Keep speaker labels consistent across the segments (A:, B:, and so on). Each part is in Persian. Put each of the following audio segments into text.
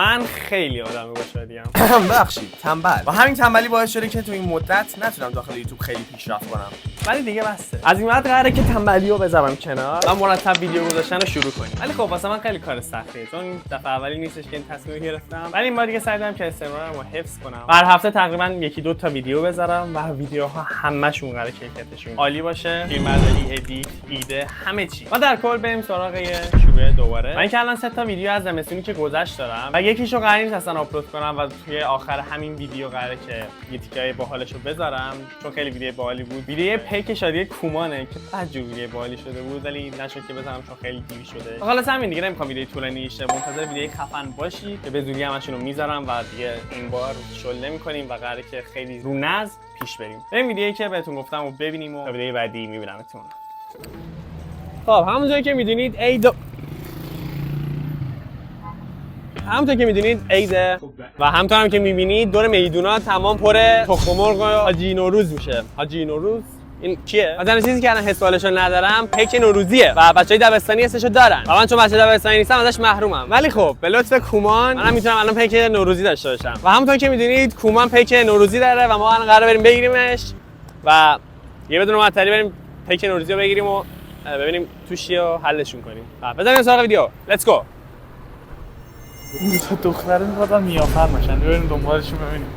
A: من خیلی آدم گشادیم.
B: ببخشید تنبل و همین تنبلی باعث شده که تو این مدت نتونم داخل یوتیوب خیلی پیشرفت کنم.
A: ولی دیگه بسته. از این بعد قراره که تنبلیو بذارم کنار و مرتب ویدیو گذاشتن رو شروع کنیم. ولی خب واسه من خیلی کار سختیه چون دفعه اولی نیستش که این تصمیم گرفتم. ولی این بار دیگه سعی دارم که استمرارمو حفظ کنم. هر هفته تقریبا یکی دو تا ویدیو بذارم و ویدیوها همشون قراره کیفیتشون عالی باشه. فیلمبرداری، ادیت، ایده، همه چی. ما در کل بریم سراغ شروع دوباره. من که الان 3 تا ویدیو از زمستونی که گذشت دارم و یکیشو قرار نیست اصلا آپلود کنم و توی آخر همین ویدیو قراره که یه تیکای باحالشو بذارم چون خیلی ویدیو باحالی بود. ویدیو پیک شادی کومانه که بدجور ویدیو باحالی شده بود ولی نشد که بذارم چون خیلی دیوی شده. حالا همین دیگه نمیخوام ویدیو طولانی شه، منتظر ویدیو خفن باشی که به زودی همشون رو میذارم و دیگه این بار شل نمی‌کنیم و قراره که خیلی رو نظم پیش بریم ویدیویی که بهتون گفتم و ببینیم و ویدیو بعدی میبینمتون. خب همونطور که میدونید همونطور که میدونید عیده و همونطور هم که میبینید دور میدونا تمام پر تخم مرغ و حاجی نوروز میشه. حاجی نوروز این کیه؟ مثلا چیزی که الان حسابشو ندارم پیک نوروزیه و بچهای دبستانی حسشو دارن و من چون بچه دبستانی نیستم ازش محرومم. ولی خب به لطف کومان منم میتونم الان پیک نوروزی داشته باشم و همونطور که میدونید کومان پیک نوروزی داره و ما الان قراره بریم بگیریمش و یه بدون معطلی بریم پیک نوروزی رو بگیریم و ببینیم توش چیه و حلشون کنیم. بزنیم سراغ ویدیو. لیتس گو.
C: تا دختره میخوادن میافر باشن بریم دنبالشون ببینیم.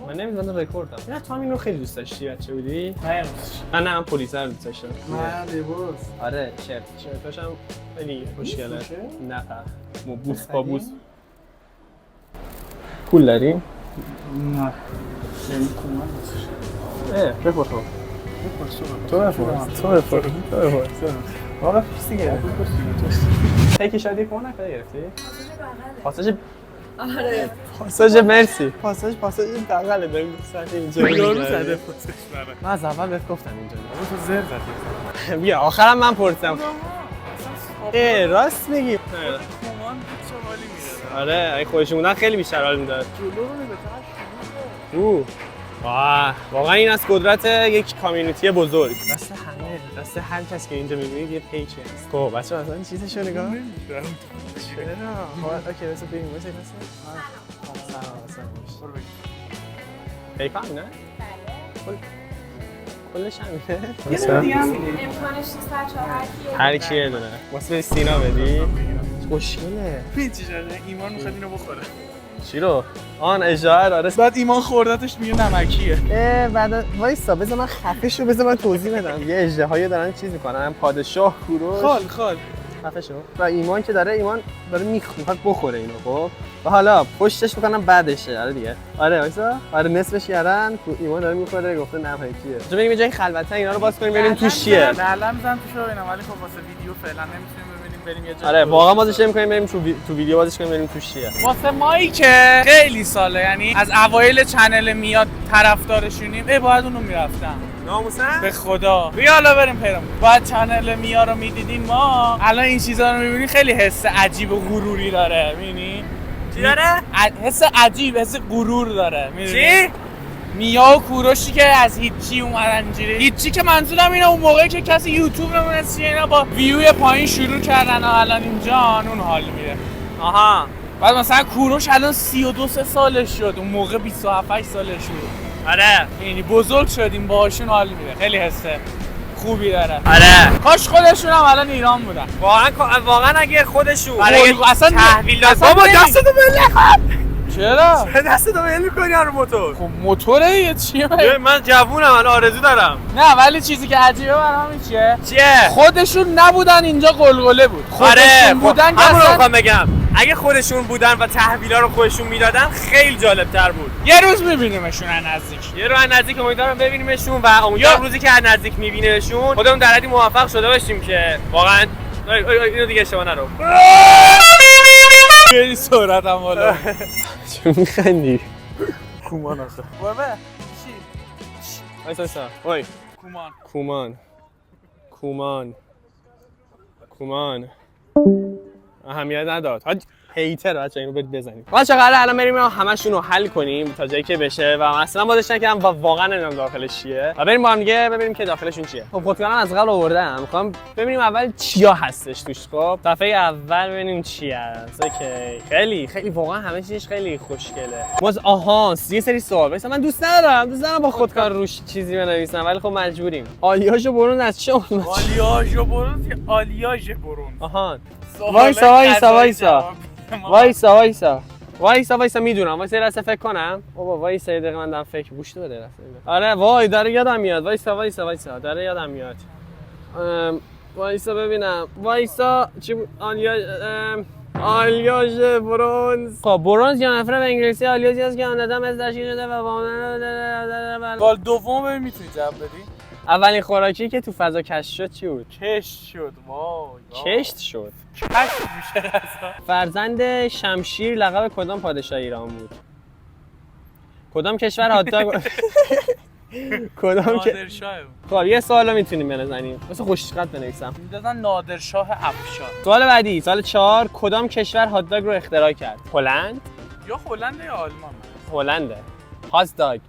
A: من نمی‌دونم رکوردم. نه تو همین رو خیلی دوست داشتی بچه بودی؟
C: نه
A: من پلیس رو دوست داشتم.
C: نه لباس.
A: آره شرطاش هم خیلی خوشگله. نه بوس با بوس. پول داریم؟
C: نه. یعنی کمان
A: بپرس تو.
C: تو بپرس. واقعا پیسی گرفت.
A: پیک شادی کن گرفتی؟ پاساژ
D: آره.
A: پاساژ مرسی. پاساژ این بغله بریم ساعت اینجا.
C: یارو زده پاساژ برام.
A: من از اول بهت گفتم اینجا.
C: تو زر زدی.
A: بیا آخرام من پرسیدم. راست میگی.
C: کمان چه حالی میده.
A: آره اگه خودشون بودن خیلی بیشتر حال میداد.
C: جلو رو نگاه
A: واقعا این از قدرت یک کامیونیتی بزرگ. دست همه، دست هر کس که اینجا میبینید یه پیچه است. خب بچه‌ها مثلا چیزشو نگاه کنید. چرا؟ اوکی بس بریم واسه سلام. پیپال نه؟ بله. کلش همینه؟
D: یه دیگه هم امکانش نیست بچه‌ها
A: هر کی یه دونه. واسه سینا بدی. خوشگله.
C: پیچی شده ایمان میخواد اینو بخوره.
A: چی رو؟ آن اجاره آره.
C: بعد ایمان خوردتش میگه نمکیه.
A: بعد وایسا بذار من خفه شو بذار من توضیح بدم. یه اژدهایی دارن چیز میکنن پادشاه کوروش.
C: خال
A: خفه شو. و ایمان که ایمان داره میخواد بخوره اینو خب. و حالا پشتش میکنم بعدشه. آره دیگه. آره وایسا. آره نصفش کردن ایمان داره میخوره گفته نه کیه. تو بریم یه جای خلوته اینا رو باز کنیم ببینیم توش چیه.
C: علم میزنم توش ببینم ولی خب واسه ویدیو فعلا نمیتونیم ببینیم بریم یه جای.
A: آره واقعا بازش نمی‌کنیم بریم تو ویدیو بازش کنیم بریم توش چیه.
C: واسه مایی که خیلی ساله یعنی از اوایل چنل میاد طرفدارشونیم باید اونو میرفتم
A: ناموسن
C: به خدا بیا حالا بریم پیرام باید چنل میا رو میدیدین ما الان این چیزا رو میبینی خیلی حس عجیب و غروری داره میبینی
A: چی داره؟
C: حس عجیب حس غرور داره میدونی
A: چی؟
C: میا و کوروشی که از هیچی اومدن اینجوری هیچی که منظورم اینه اون موقعی که کسی یوتیوب نمونست چیه اینا با ویوی پایین شروع کردن و الان اینجا اون حال میده.
A: آها
C: بعد مثلا کوروش الان 32 سالش شد اون موقع 27 سالش بود.
A: آره
C: یعنی بزرگ شدیم باهاشون حال میده خیلی حسه خوبی داره.
A: آره
C: کاش خودشون هم الان ایران بودن
A: واقعا اگه خودشون
C: اصلا
A: تحویل داد بابا دستتو بله خب
C: چرا
A: دستتو بله می‌کنی رو موتور
C: خب موتوره یه چیه
A: من جوونم الان آرزو دارم.
C: نه ولی چیزی که عجیبه برام چیه
A: چیه
C: خودشون نبودن اینجا قلقله بود
A: آره
C: بودن که
A: همون رو می‌خوام بگم اگه خودشون بودن و تحویلا رو خودشون میدادن خیلی جالب‌تر بود.
C: یه روز می‌بینیمشون از نزدیک
A: یه رو از نزدیک امیدوارم ببینیمشون و امیدوارم روزی که از نزدیک می‌بینیمشون خودمون در حدی موفق شده باشیم که واقعا اینو دیگه اشتباه نرو.
C: خیلی سرعتم والا
A: چون می‌خندی
C: کومان آخه بابا چی
A: وایسا وای کومان اهمیت نداد. هیتر بچا اینو برید بزنید. بچا قراره الان بریم همشون رو حل کنیم تا جایی که بشه و اصلا بازش نکردم و واقعا نمیدونم داخلش چیه. و بریم با هم دیگه ببینیم که داخلشون چیه. خب خودکارم از قبل آوردم. میخوام ببینیم اول چیا هستش توش. خب صفحه اول ببینیم چی هست. اوکی. خیلی واقعا همه چیزش خیلی خوشگله. آها یه سری سوال. مثلا من دوست ندارم با خودکار روش چیزی بنویسم ولی خب مجبوریم. آلیاژو برون از چه اومد؟
C: آلیاژو برون یا آلیاژ برون؟
A: آها. وایسا میدونم. وایسا یه لحظه فکر کنم. بابا وایسا یه دقیقه من دارم فکر گوش بده لحظه. آره وای داره یادم میاد. وایسا داره یادم میاد. وایسا ببینم. وایسا چی بود؟ آلیاژ برونز. خب برونز یا نفره به انگلیسی آلیاژی است که آن دادم از تشکیل شده و
C: سوال دوم ببین میتونی جواب بدی؟
A: اولین خوراکی که تو فضا کشف شد چی بود؟
C: کشت شد.
A: کشت شد.
C: کشت میشه غذا.
A: فرزند شمشیر لقب کدام پادشاه ایران بود؟ کدام کشور هات‌داگ
C: نادرشاه.
A: خب یه سوالو میتونیم بزنیم. مثلا خوش خط بنویسم.
C: میدادن نادرشاه افشار.
A: سوال بعدی، سال 4 کدام کشور هات‌داگ رو اختراع کرد؟ هلند؟
C: یا هلند یا آلمان.
A: هلنده. هات‌داگ.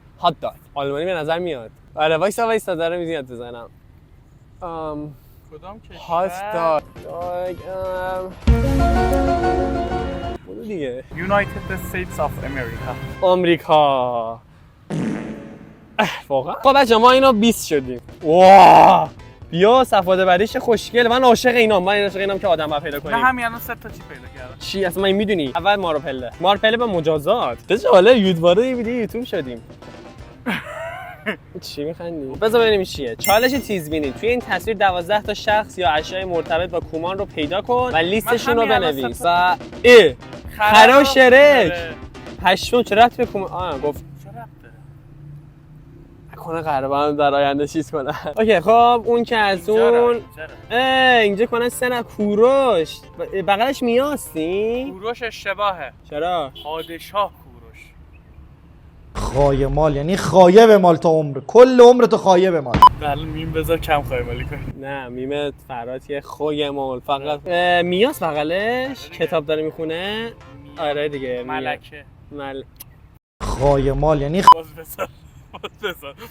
A: آلمانی به نظر میاد. آره وایسا داره میاد بزنم.
C: کدام کشور؟
A: هات‌داگ. بودو دیگه.
C: United States of America.
A: آمریکا. واقعا؟ خب بچه‌ها ما اینا 20 شدیم. واه! بیا صفحات بعدیش خوشگله. من عاشق اینام که آدم باید پیدا کنیم.
C: نه همین الان 3 تا چی پیدا کردم.
A: چی اصلا من میدونی؟ اول مارپله با مجازات. چه جالب یوتیوبر ویدیو یوتیوب شدیم. چی میخندی؟ بذار ببینیم چیه. چالش تیزبینی. توی این تصویر 12 تا شخص یا اشیاء مرتبط با کومان رو پیدا کن و لیستشون رو بنویس. و خراشرک. هشتم چه ربطی به کومان؟ گفت کنه قربان در آینده چیز کنه. اوکی خب اون که از اون اینجا کنه سن کوروش بغلش میاستی؟
C: کوروش اشتباهه.
A: چرا؟
C: پادشاه کوروش.
E: خایه مال یعنی خایه مال تا عمر. کل عمر تو خایه مال.
C: الان میم بذار کم خایه مالی کنی.
A: نه میم فراتیه خوی مال فقط میاس بغلش کتاب داره میخونه. آره دیگه
C: ملکه.
E: خایه مال یعنی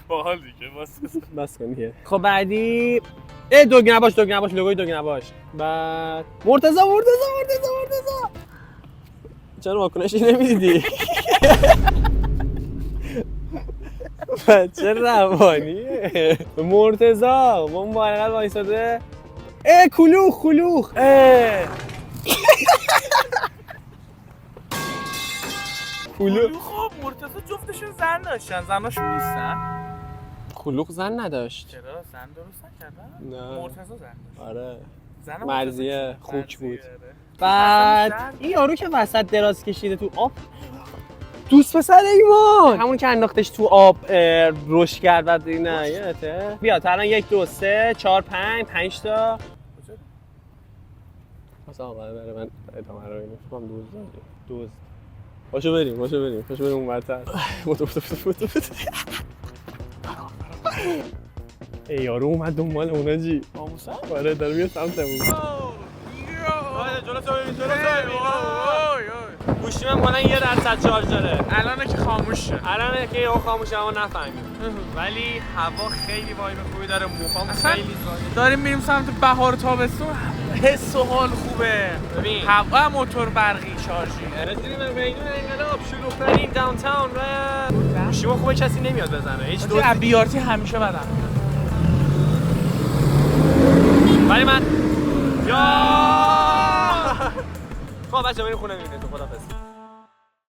C: باحال دیگه
A: بس کن دیگه. خب بعدی دوگ نباش لوگوی دوگ نباش. بعد مرتضی چرا واکنشی نمیدیدی؟ بچه روانیه. مرتضی با مبارکت وایساده. کلوخ
C: خب مرتضی جفتشون زن داشتن. زناشون نیستن؟
A: کلوخ زن نداشت.
C: چرا؟ زن درست نکردن؟
A: نه
C: مرتضی زن داشت.
A: آره
C: زن
A: مرضیه خوک بود.
C: آره.
A: بعد این یارو که وسط دراز کشیده تو آب دوست پسر ایمان همون که انداختش تو آب رشد کرد بعد نه یادته؟ بیا تا الان 1 2 3 4 5 تا مثلا آقا بره من ادامه رو اینو دوز باشو بریم اون برتر. ای یارو اومد دنبال اونا جی.
C: آموسا؟
A: آره داره میاد سمتمون. جلو گوشی من مالا 1% شارژ داره.
C: الانه که خاموش شد.
A: الانه که یهو خاموشه اما نفهمیم. ولی هوا خیلی وایب خوبی داره. موهام خیلی زاده.
C: داریم میریم سمت بهار تابستون. حس و حال خوبه.
A: ببین
C: هوا موتور برقی شارژی.
A: رسیدیم به میدون انقلاب شلوغ‌ترین داونتاون و گوشیما خوبه کسی نمیاد بزنه. هیچ دوستی
C: بیارتی همیشه بدم.
A: ولی من خب بچه‌ها بریم خونه میبینید. خدافظ.